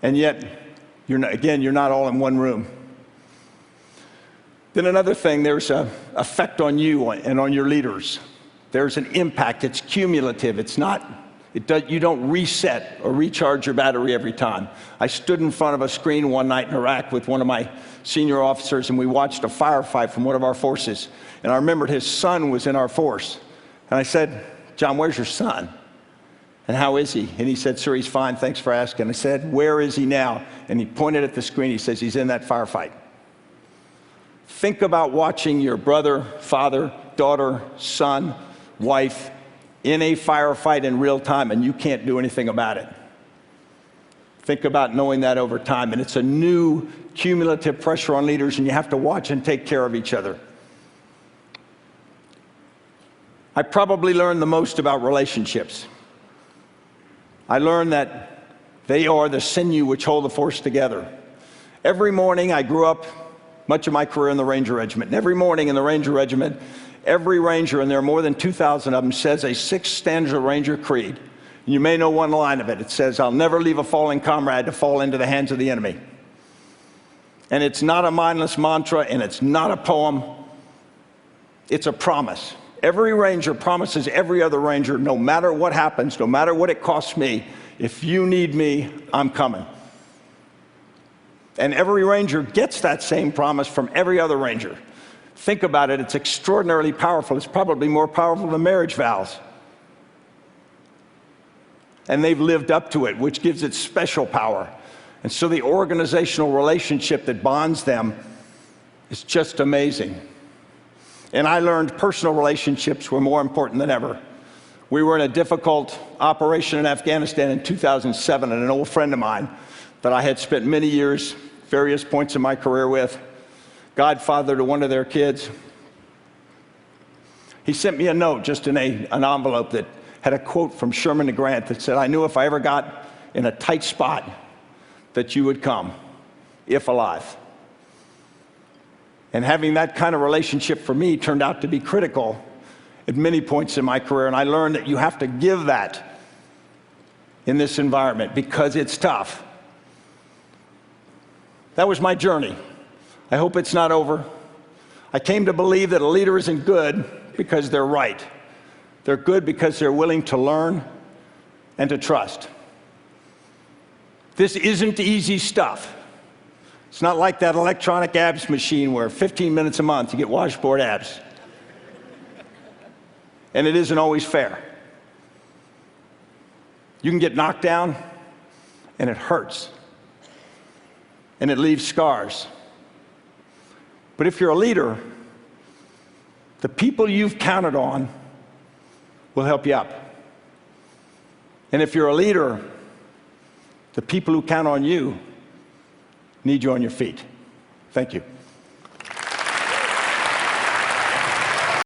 And yet, you're not all in one room. Then another thing, there's an effect on you and on your leaders. There's an impact. It's cumulative. You don't reset or recharge your battery every time. I stood in front of a screen one night in Iraq with one of my senior officers, and we watched a firefight from one of our forces. And I remembered his son was in our force. And I said, "John, where's your son? And how is he?" And he said, "Sir, he's fine. Thanks for asking." I said, "Where is he now?" And he pointed at the screen. He says, "He's in that firefight." Think about watching your brother, father, daughter, son, wife in a firefight in real time, and you can't do anything about it. Think about knowing that over time, and it's a new cumulative pressure on leaders, and you have to watch and take care of each other. I probably learned the most about relationships. I learned that they are the sinew which hold the force together. Every morning, I grew up much of my career in the Ranger Regiment, and every morning in the Ranger Regiment, every Ranger, and there are more than 2,000 of them, says a 6-stanza Ranger creed. And you may know one line of it. It says, "I'll never leave a fallen comrade to fall into the hands of the enemy." And it's not a mindless mantra, and it's not a poem. It's a promise. Every Ranger promises every other Ranger, no matter what happens, no matter what it costs me, if you need me, I'm coming. And every Ranger gets that same promise from every other Ranger. Think about it, it's extraordinarily powerful. It's probably more powerful than marriage vows. And they've lived up to it, which gives it special power. And so the organizational relationship that bonds them is just amazing. And I learned personal relationships were more important than ever. We were in a difficult operation in Afghanistan in 2007, and an old friend of mine that I had spent many years, various points in my career with, godfather to one of their kids, he sent me a note just in an envelope that had a quote from Sherman to Grant that said, "I knew if I ever got in a tight spot that you would come, if alive." And having that kind of relationship for me turned out to be critical at many points in my career, and I learned that you have to give that in this environment because it's tough. That was my journey. I hope it's not over. I came to believe that a leader isn't good because they're right. They're good because they're willing to learn and to trust. This isn't easy stuff. It's not like that electronic abs machine where 15 minutes a month you get washboard abs. And it isn't always fair. You can get knocked down, and it hurts. And it leaves scars. But if you're a leader, the people you've counted on will help you up. And if you're a leader, the people who count on you need you on your feet. Thank you.